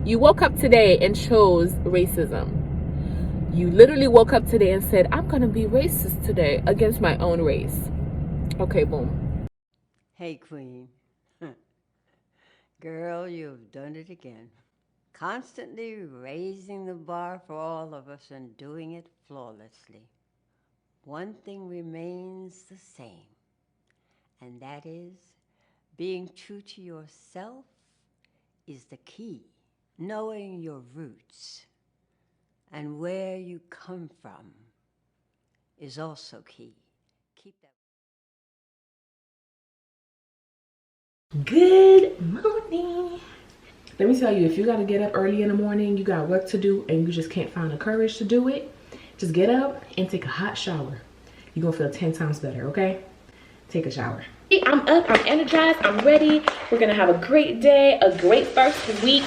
You woke up today and chose racism. You literally woke up today and said, I'm gonna be racist today against my own race. Okay, boom. Hey, Queen. Girl, you've done it again. Constantly raising the bar for all of us and doing it flawlessly. One thing remains the same, and that is being true to yourself is the key. Knowing your roots and where you come from is also key. Keep that. Good morning. Let me tell you, if you got to get up early in the morning, you got work to do, and you just can't find the courage to do it, just get up and take a hot shower. You're going to feel 10 times better, okay? Take a shower. I'm up, I'm energized, I'm ready. We're going to have a great day, a great first week,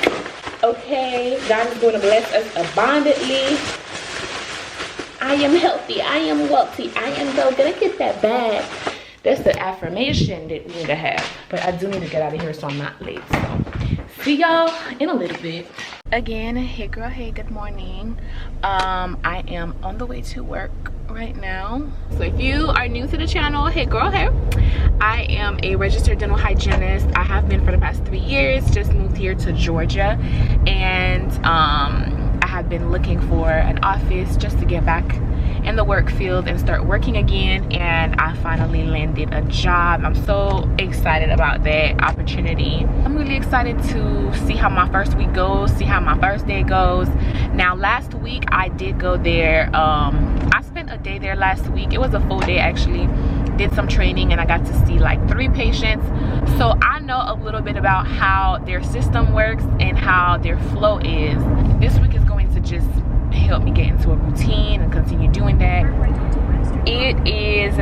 okay? God is going to bless us abundantly. I am healthy, I am wealthy, I am gonna get that bag. That's the affirmation that we need to have. But I do need to get out of here so I'm not late. So see y'all in a little bit. Again, hey girl, hey, good morning. I am on the way to work right now. So if you are new to the channel, hey girl, hey. I am a registered dental hygienist. I have been for the past 3 years, just moved here to Georgia. And I have been looking for an office just to get back in the work field and start working again, and I finally landed a job. I'm so excited about that opportunity. I'm really excited to see how my first week goes, see how my first day goes. Now last week I did go there. I spent a day there last week. It was a full day actually. Did some training and I got to see like 3 patients, so I know a little bit about how their system works and how their flow is. This week is going to just help me get into a routine and continue doing that. It is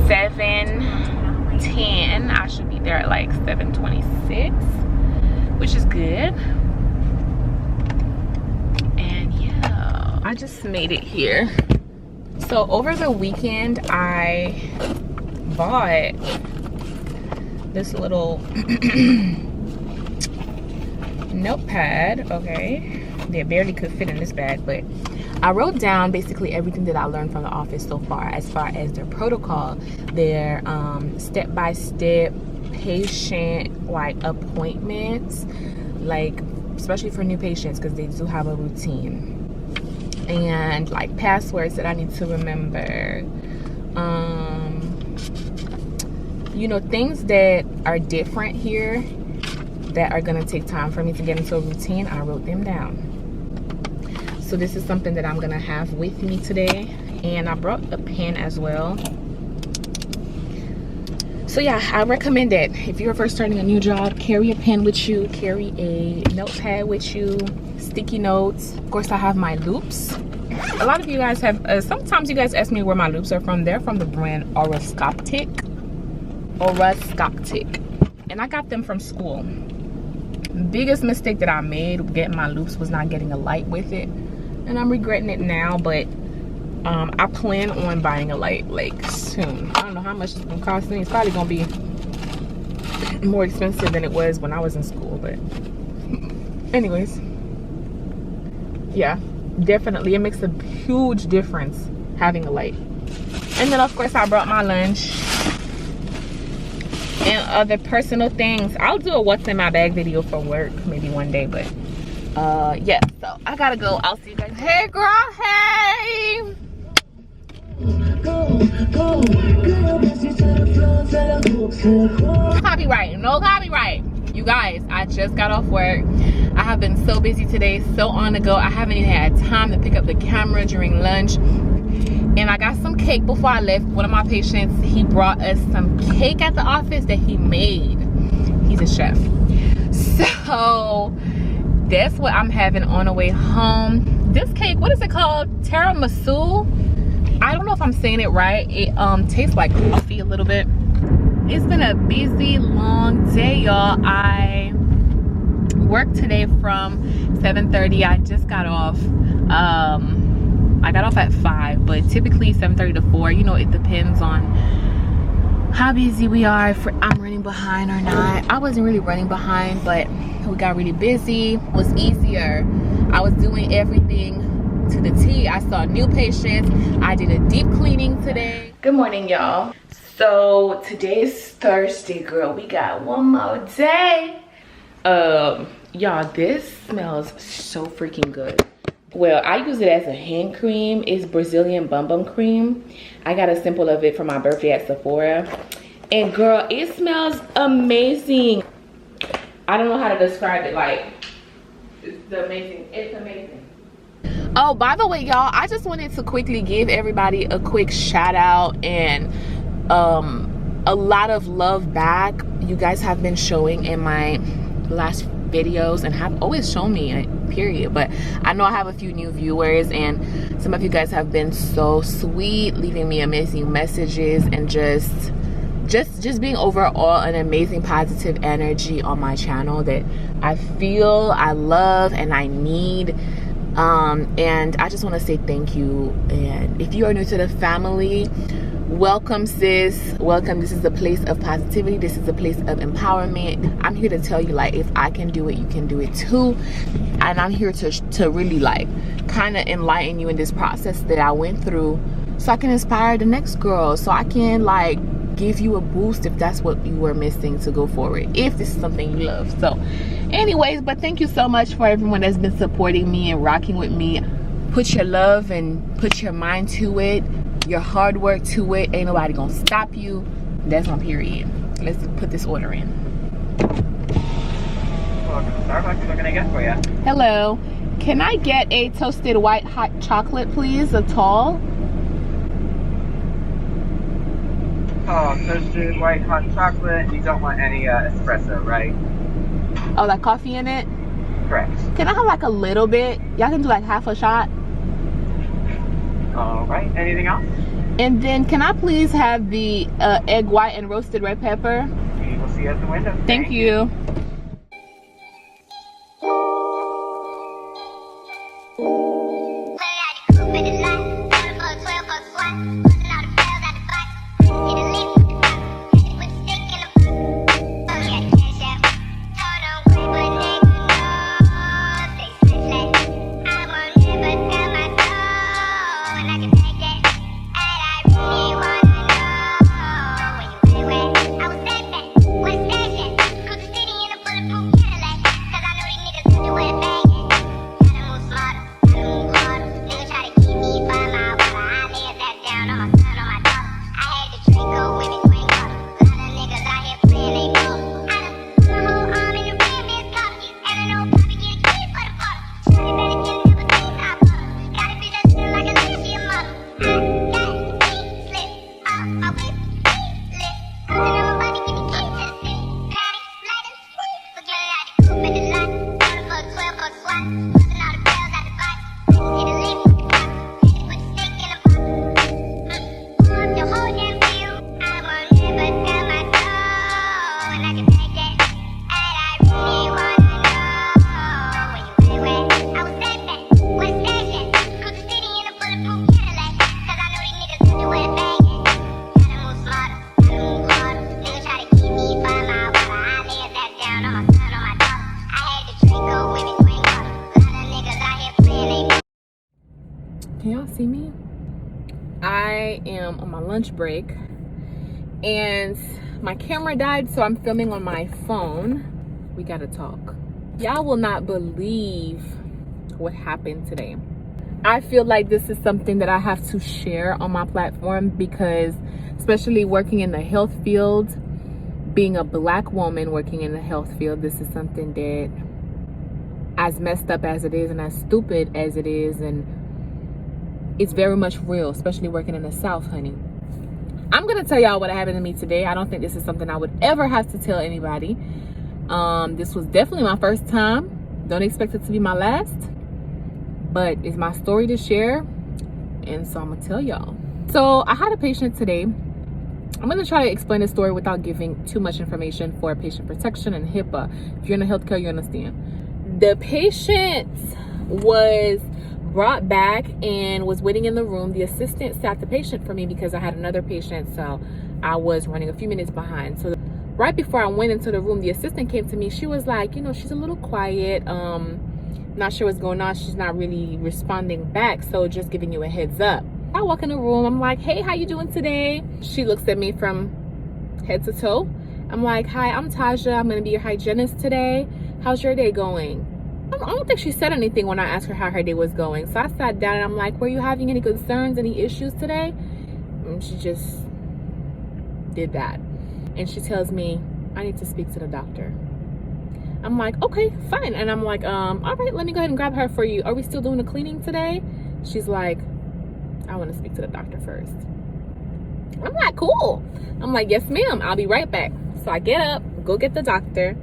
7:10. I should be there at like 7:26, which is good. And yeah, I just made it here. So over the weekend I bought this little notepad, okay? They barely could fit in this bag, but I wrote down basically everything that I learned from the office so far as their protocol, their step-by-step patient like appointments, like especially for new patients because they do have a routine, and like passwords that I need to remember, you know, things that are different here that are gonna take time for me to get into a routine. I wrote them down. So this is something that I'm gonna have with me today, and I brought a pen as well. So yeah, I recommend that if you're first starting a new job, carry a pen with you, carry a notepad with you, sticky notes. Of course I have my loops. A lot of you guys have, sometimes you guys ask me where my loops are from. They're from the brand Oroscoptic, and I got them from school. Biggest mistake that I made getting my loops was not getting a light with it, and I'm regretting it now, but I plan on buying a light like soon. I don't know how much it's gonna cost me. It's probably gonna be more expensive than it was when I was in school, but anyways, yeah, definitely it makes a huge difference having a light. And then of course I brought my lunch and other personal things. I'll do a what's in my bag video for work maybe one day, but yeah, so I gotta go. I'll see you guys. Hey girl, hey. Copyright, no copyright. You guys, I just got off work. I have been so busy today, so on the go. I haven't even had time to pick up the camera during lunch. And I got some cake before I left. One of my patients, he brought us some cake at the office that he made. He's a chef. So that's what I'm having on the way home. This cake, what is it called? Tiramisu? I don't know if I'm saying it right. It tastes like coffee a little bit. It's been a busy, long day, y'all. I worked today from 7:30. I just got off. I got off at 5, but typically 7:30 to 4. You know, it depends on how busy we are. I'm running running behind or not. I wasn't really running behind, but we got really busy. It was easier. I was doing everything to the T. I saw new patients. I did a deep cleaning today. Good morning, y'all. So today is Thursday, girl. We got one more day. Y'all, this smells so freaking good. Well, I use it as a hand cream. It's Brazilian Bum Bum cream. I got a sample of it for my birthday at Sephora. And girl, it smells amazing. I don't know how to describe it. Like, it's amazing. It's amazing. Oh, by the way, y'all, I just wanted to quickly give everybody a quick shout out and a lot of love back. You guys have been showing in my last videos and have always shown me, period. But I know I have a few new viewers, and some of you guys have been so sweet, leaving me amazing messages and just being overall an amazing positive energy on my channel that I feel, I love, and I need. And I just want to say thank you. And if you are new to the family, welcome, sis. Welcome. This is a place of positivity. This is a place of empowerment. I'm here to tell you, like, if I can do it, you can do it too. And I'm here to really, like, kind of enlighten you in this process that I went through, so I can inspire the next girl, so I can, like, give you a boost if that's what you were missing to go forward, if this is something you love. So anyways, but thank you so much for everyone that's been supporting me and rocking with me. Put your love and put your mind to it, your hard work to it. Ain't nobody gonna stop you. That's my period. Let's put this order in. Welcome to Starbucks. What can I get for you? Hello, can I get a toasted white hot chocolate, please? A tall. Oh, toasted white hot chocolate. You don't want any espresso, right? Oh, like coffee in it? Correct. Can I have like a little bit? Y'all can do like half a shot. All right. Anything else? And then can I please have the egg white and roasted red pepper? We will see you at the window. Thank you. Can y'all see me? I am on my lunch break and my camera died, so I'm filming on my phone. We gotta talk. Y'all will not believe what happened today. I feel like this is something that I have to share on my platform because, especially working in the health field, being a Black woman working in the health field, this is something that, as messed up as it is and as stupid as it is, and it's very much real, especially working in the South, honey. I'm gonna tell y'all what happened to me today. I don't think this is something I would ever have to tell anybody. This was definitely my first time. Don't expect it to be my last, but it's my story to share, and so I'm gonna tell y'all. So I had a patient today. I'm gonna try to explain the story without giving too much information for patient protection and HIPAA. If you're in the healthcare, you understand. The patient was brought back and was waiting in the room. The assistant sat the patient for me because I had another patient, so I was running a few minutes behind. So right before I went into the room, the assistant came to me. She was like, you know, she's a little quiet. Not sure what's going on. She's not really responding back. So just giving you a heads up. I walk in the room. I'm like, hey, how you doing today? She looks at me from head to toe. I'm like, hi, I'm Tajah. I'm going to be your hygienist today. How's your day going? I don't think she said anything when I asked her how her day was going. So I sat down and I'm like, were you having any concerns, any issues today? And she just did that. And she tells me, I need to speak to the doctor. I'm like, okay, fine. And I'm like, all right, let me go ahead and grab her for you. Are we still doing the cleaning today? She's like, I want to speak to the doctor first. I'm like, cool. I'm like, yes, ma'am. I'll be right back. So I get up, go get the doctor.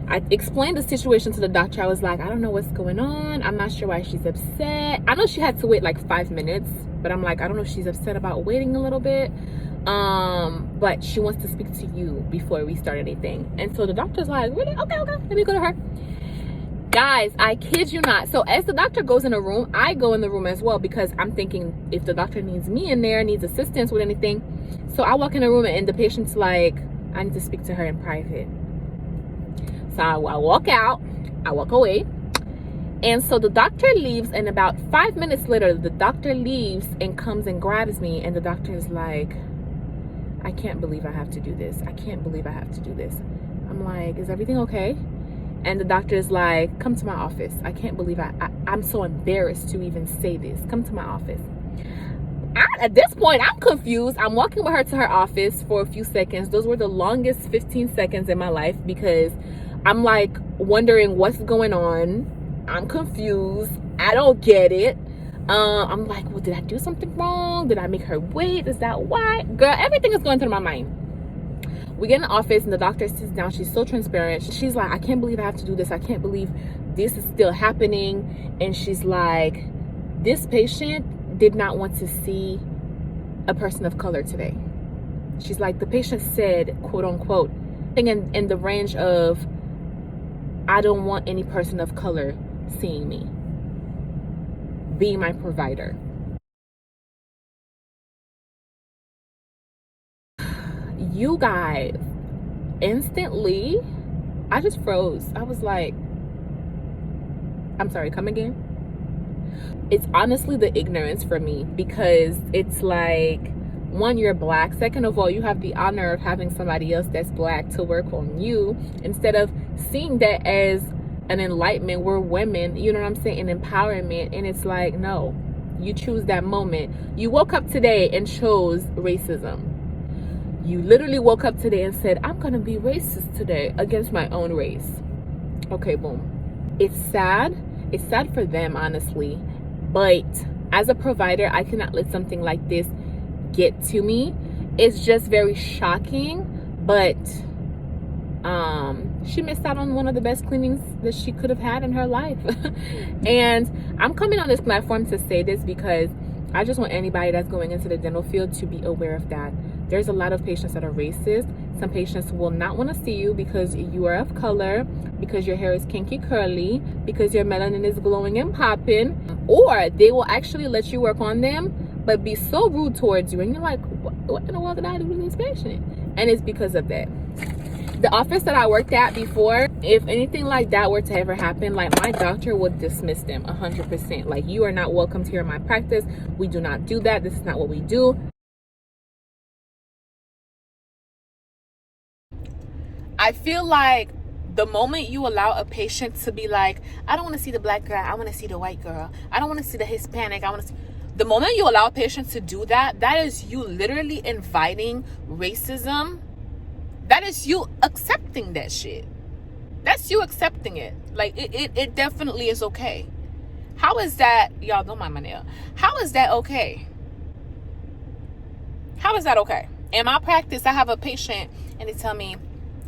I explained the situation to the doctor. I was like, I don't know what's going on. I'm not sure why she's upset. I know she had to wait like 5 minutes, but I'm like, I don't know if she's upset about waiting a little bit. But she wants to speak to you before we start anything. And so the doctor's like, really? Okay, let me go to her. Guys, I kid you not. So as the doctor goes in the room, I go in the room as well, because I'm thinking if the doctor needs me in there, needs assistance with anything. So I walk in the room and the patient's like, I need to speak to her in private. So I walk out, I walk away. And so the doctor leaves, and about 5 minutes later, the doctor leaves and comes and grabs me. And the doctor is like, I can't believe I have to do this. I can't believe I have to do this. I'm like, is everything okay? And the doctor is like, come to my office. I can't believe I'm so embarrassed to even say this. Come to my office. At this point, I'm confused. I'm walking with her to her office for a few seconds. Those were the longest 15 seconds in my life, because I'm like wondering what's going on. I'm confused. I don't get it. I'm like, well, did I do something wrong? Did I make her wait? Is that why? Girl, everything is going through my mind. We get in the office and the doctor sits down. She's so transparent. She's like, I can't believe I have to do this. I can't believe this is still happening. And she's like, this patient did not want to see a person of color today. She's like, the patient said, quote unquote, in the range of, I don't want any person of color seeing me, being my provider. You guys, instantly, I just froze. I was like, I'm sorry, come again? It's honestly the ignorance for me, because it's like, one, you're black. Second of all, you have the honor of having somebody else that's black to work on you, instead of seeing that as an enlightenment. We're women, you know what I'm saying, an empowerment. And it's like, no, you choose that moment. You woke up today and chose racism. You literally woke up today and said, I'm gonna be racist today against my own race. Okay, boom. It's sad. It's sad for them, honestly. But as a provider, I cannot let something like this get to me. It's just very shocking. But she missed out on one of the best cleanings that she could have had in her life. And I'm coming on this platform to say this because I just want anybody that's going into the dental field to be aware of that. There's a lot of patients that are racist. Some patients will not want to see you because you are of color, because your hair is kinky curly, because your melanin is glowing and popping, or they will actually let you work on them but be so rude towards you, and you're like, what in the world did I do with this patient? And it's because of that. The office that I worked at before, if anything like that were to ever happen, like, my doctor would dismiss them 100%. Like, you are not welcomed here in my practice. We do not do that. This is not what we do. I feel like the moment you allow a patient to be like, I don't want to see the black girl, I want to see the white girl, I don't want to see the Hispanic, I want to see... The moment you allow a patient to do that, that is you literally inviting racism. That is you accepting that shit. That's you accepting it. Like, it definitely is okay. How is that? Y'all don't mind my nail. How is that okay? How is that okay? In my practice, I have a patient and they tell me,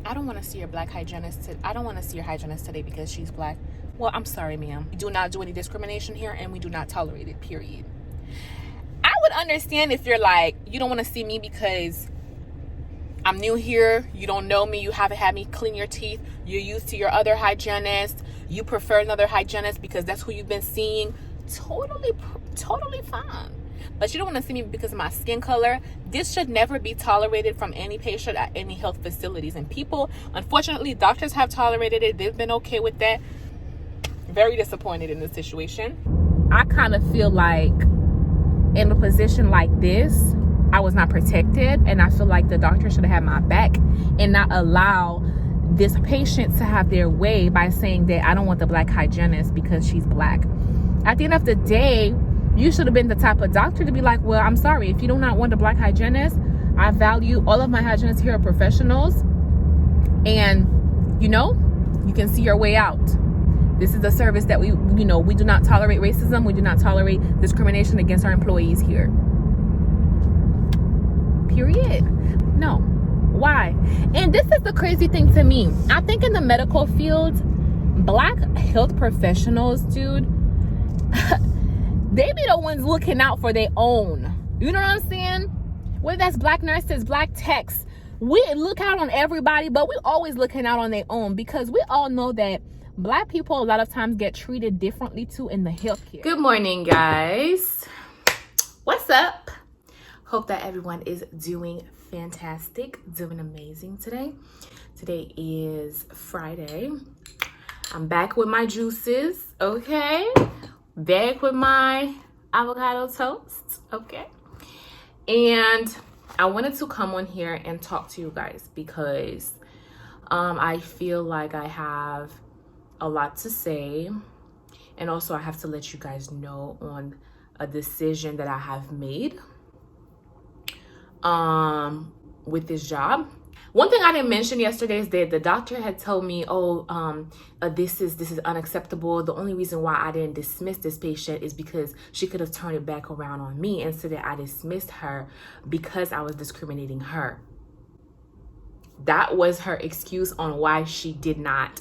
I don't want to see your black hygienist. I don't want to see your hygienist today because she's black. Well, I'm sorry, ma'am. We do not do any discrimination here, and we do not tolerate it, period. I would understand if you're like, you don't want to see me because I'm new here, you don't know me, you haven't had me clean your teeth, you're used to your other hygienist, you prefer another hygienist because that's who you've been seeing. Totally fine. but you don't want to see me because of my skin color. This should never be tolerated from any patient at any health facilities. And people, unfortunately, doctors have tolerated it. They've been okay with that. Very disappointed in this situation. I kind of feel like in a position like this, I was not protected, and I feel like the doctor should have had my back and not allow this patient to have their way by saying that I don't want the black hygienist because she's black. At the end of the day, you should have been the type of doctor to be like, well, I'm sorry, if you do not want a black hygienist, I value all of my hygienists here are professionals, and you can see your way out. This is a service that we do not tolerate racism. We do not tolerate discrimination against our employees here. Period. No. Why? And this is the crazy thing to me. I think in the medical field, black health professionals, dude, they be the ones looking out for their own. You know what I'm saying? Whether that's black nurses, black techs, we look out on everybody, but we always looking out on their own, because we all know that black people a lot of times get treated differently too in the healthcare. Good morning, guys. What's up? Hope that everyone is doing fantastic, doing amazing today. Today is Friday. I'm back with my juices, okay? Back with my avocado toast, okay? And I wanted to come on here and talk to you guys because I feel like I have a lot to say, and also I have to let you guys know on a decision that I have made with this job. One thing I didn't mention yesterday is that the doctor had told me, this is unacceptable. The only reason why I didn't dismiss this patient is because she could have turned it back around on me, and so that I dismissed her because I was discriminating her. That was her excuse on why she did not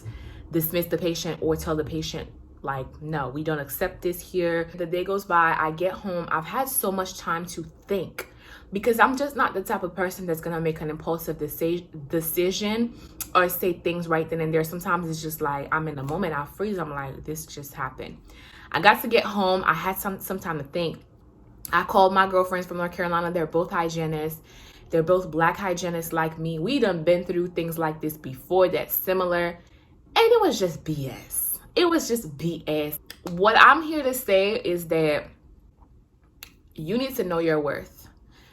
dismiss the patient or tell the patient, like, no, we don't accept this here. The day goes by, I get home, I've had so much time to think, because I'm just not the type of person that's gonna make an impulsive decision or say things right then and there. Sometimes it's just like I'm in the moment, I freeze, I'm like, this just happened. I got to get home, I had some time to think. I called my girlfriends from North Carolina. They're both hygienists. They're both black hygienists like me. We done been through things like this before that's similar, and it was just BS. It was just BS. What I'm here to say is that you need to know your worth.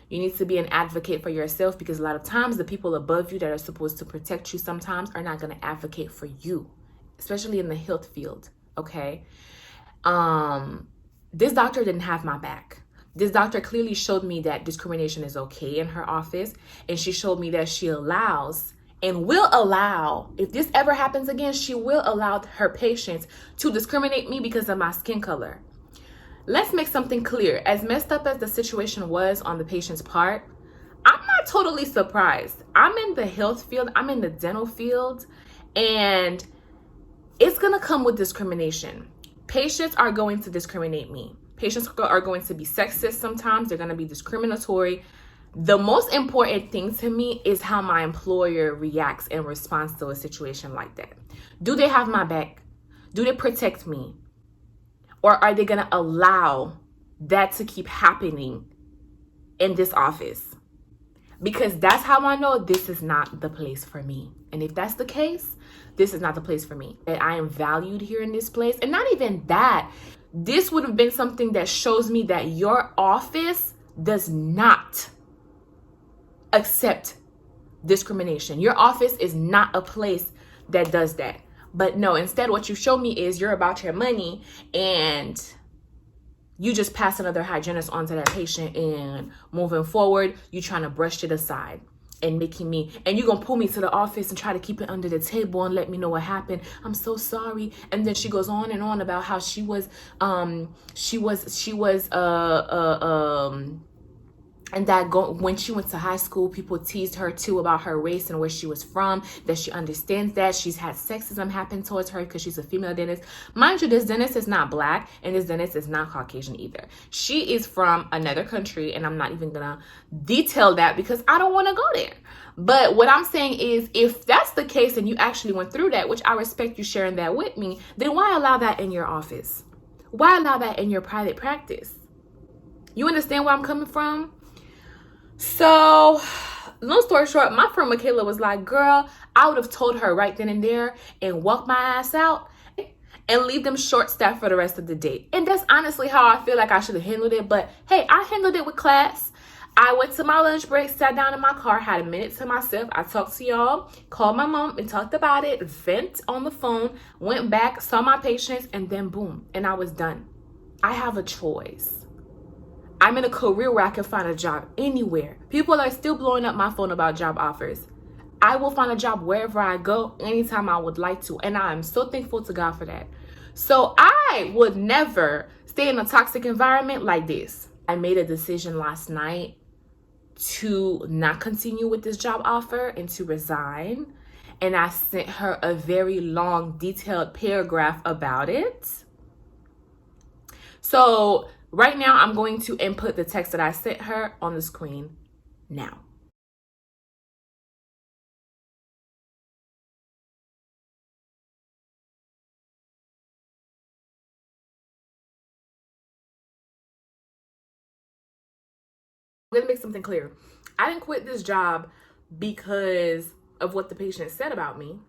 You need to be an advocate for yourself, because a lot of times the people above you that are supposed to protect you sometimes are not going to advocate for you, especially in the health field, okay? This doctor didn't have my back. This doctor clearly showed me that discrimination is okay in her office, and she showed me that she allows and will allow, if this ever happens again, she will allow her patients to discriminate me because of my skin color. Let's make something clear. As messed up as the situation was on the patient's part, I'm not totally surprised. I'm in the health field, I'm in the dental field, and it's gonna come with discrimination. Patients are going to discriminate me. Patients are going to be sexist sometimes, they're gonna be discriminatory. The most important thing to me is how my employer reacts and responds to a situation like that. Do they have my back? Do they protect me? Or are they going to allow that to keep happening in this office? Because that's how I know this is not the place for me. And if that's the case, this is not the place for me. That I am valued here in this place. And not even that. This would have been something that shows me that your office does not accept discrimination. Your office is not a place that does that. But no, instead what you show me is you're about your money, and you just pass another hygienist onto that patient, and moving forward, you trying to brush it aside and making me, and you're gonna pull me to the office and try to keep it under the table and let me know what happened. I'm so sorry. And then she goes on and on about how she was and that when she went to high school, people teased her too about her race and where she was from, that she understands that. She's had sexism happen towards her because she's a female dentist. Mind you, this dentist is not black, and this dentist is not Caucasian either. She is from another country, and I'm not even gonna detail that because I don't want to go there. But what I'm saying is, if that's the case and you actually went through that, which I respect you sharing that with me, then why allow that in your office? Why allow that in your private practice? You understand where I'm coming from? So, long story short, my friend Michaela was like, girl, I would have told her right then and there and walked my ass out and leave them short staffed for the rest of the day. And that's honestly how I feel like I should have handled it. But hey, I handled it with class. I went to my lunch break, sat down in my car, had a minute to myself. I talked to y'all, called my mom and talked about it, vent on the phone, went back, saw my patients, and then boom, and I was done. I have a choice. I'm in a career where I can find a job anywhere. People are still blowing up my phone about job offers. I will find a job wherever I go, anytime I would like to. And I am so thankful to God for that. So I would never stay in a toxic environment like this. I made a decision last night to not continue with this job offer and to resign. And I sent her a very long, detailed paragraph about it. So right now, I'm going to input the text that I sent her on the screen now. I'm going to make something clear. I didn't quit this job because of what the patient said about me.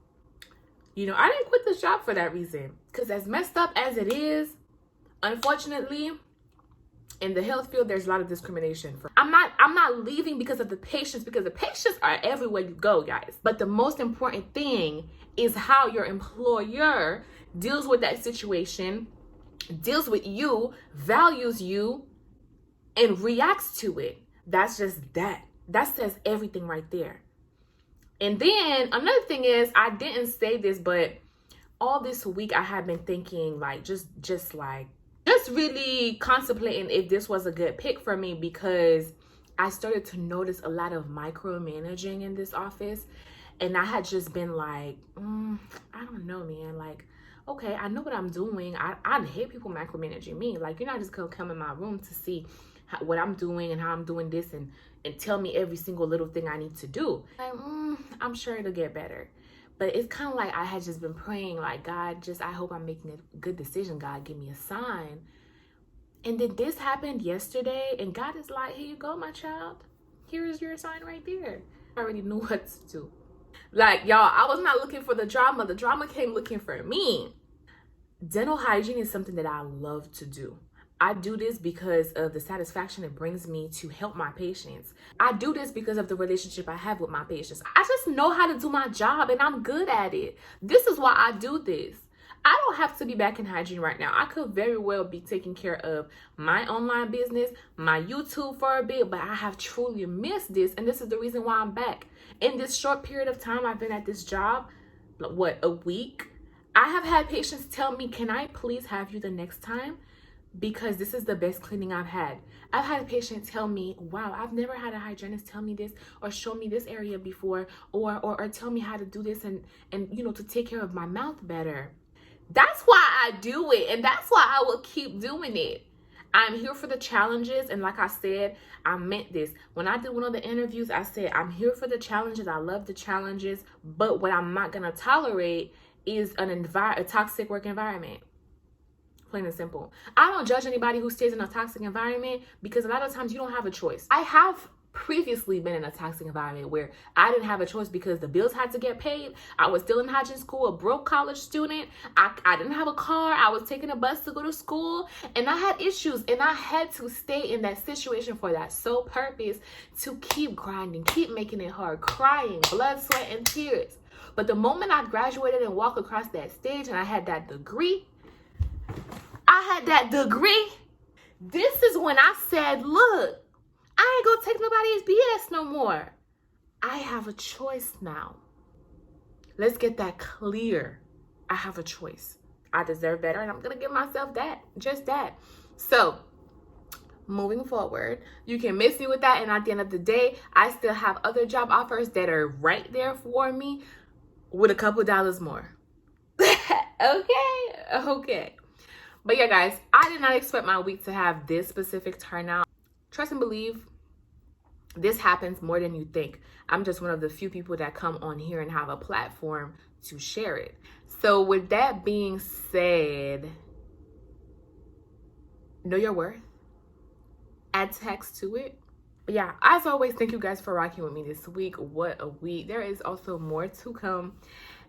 You know, I didn't quit this job for that reason. Because as messed up as it is, unfortunately, in the health field, there's a lot of discrimination. I'm not leaving because of the patients, because the patients are everywhere you go, guys. But the most important thing is how your employer deals with that situation, deals with you, values you, and reacts to it. That's just that. That says everything right there. And then another thing is, I didn't say this, but all this week I have been thinking, like, just really contemplating if this was a good pick for me, because I started to notice a lot of micromanaging in this office. And I had just been like, I don't know, man. Like, okay, I know what I'm doing. I hate people micromanaging me. Like, you're not just gonna come in my room to see what I'm doing and how I'm doing this and tell me every single little thing I need to do. Like, I'm sure it'll get better. But it's kind of like I had just been praying, like, God, I hope I'm making a good decision. God, give me a sign. And then this happened yesterday, and God is like, here you go, my child. Here is your sign right there. I already knew what to do. Like, y'all, I was not looking for the drama. The drama came looking for me. Dental hygiene is something that I love to do. I do this because of the satisfaction it brings me to help my patients. I do this because of the relationship I have with my patients. I just know how to do my job and I'm good at it. This is why I do this. I don't have to be back in hygiene right now. I could very well be taking care of my online business, my YouTube for a bit, but I have truly missed this. And this is the reason why I'm back. In this short period of time I've been at this job, what, a week? I have had patients tell me, can I please have you the next time? Because this is the best cleaning I've had. I've had a patient tell me, wow, I've never had a hygienist tell me this or show me this area before, or tell me how to do this and you know, to take care of my mouth better. That's why I do it, and that's why I will keep doing it. I'm here for the challenges, and like I said, I meant this. When I did one of the interviews, I said, I'm here for the challenges. I love the challenges, but what I'm not gonna tolerate is a toxic work environment. Plain and simple. I don't judge anybody who stays in a toxic environment, because a lot of times you don't have a choice. I have previously been in a toxic environment where I didn't have a choice because the bills had to get paid. I was still in hygiene school, a broke college student. I didn't have a car. I was taking a bus to go to school, and I had issues, and I had to stay in that situation for that sole purpose to keep grinding, keep making it hard, crying, blood, sweat, and tears. But the moment I graduated and walked across that stage and I had that degree, this is when I said, look, I ain't gonna take nobody's BS no more. I have a choice now. Let's get that clear. I have a choice. I deserve better, and I'm gonna give myself that, just that. So, moving forward, you can miss me with that, and at the end of the day, I still have other job offers that are right there for me with a couple dollars more. Okay. But yeah, guys, I did not expect my week to have this specific turnout. Trust and believe, this happens more than you think. I'm just one of the few people that come on here and have a platform to share it. So with that being said, know your worth. add text to it. But yeah, as always, thank you guys for rocking with me this week. What a week. There is also more to come.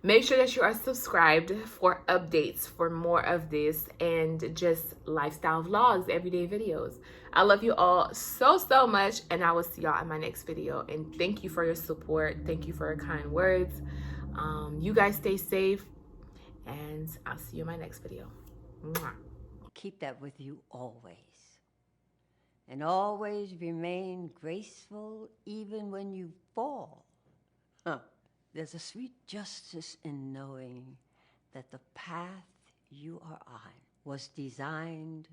Make sure that you are subscribed for updates for more of this and just lifestyle vlogs, everyday videos. I love you all so, so much, and I will see y'all in my next video. And thank you for your support. Thank you for your kind words. You guys stay safe, and I'll see you in my next video. Mwah. Keep that with you always. And always remain graceful even when you fall. There's a sweet justice in knowing that the path you are on was designed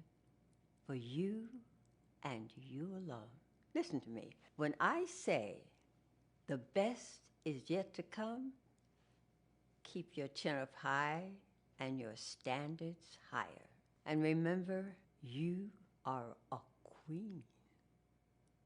for you and you alone. Listen to me. When I say the best is yet to come, keep your chin up high and your standards higher. And remember, you are a queen.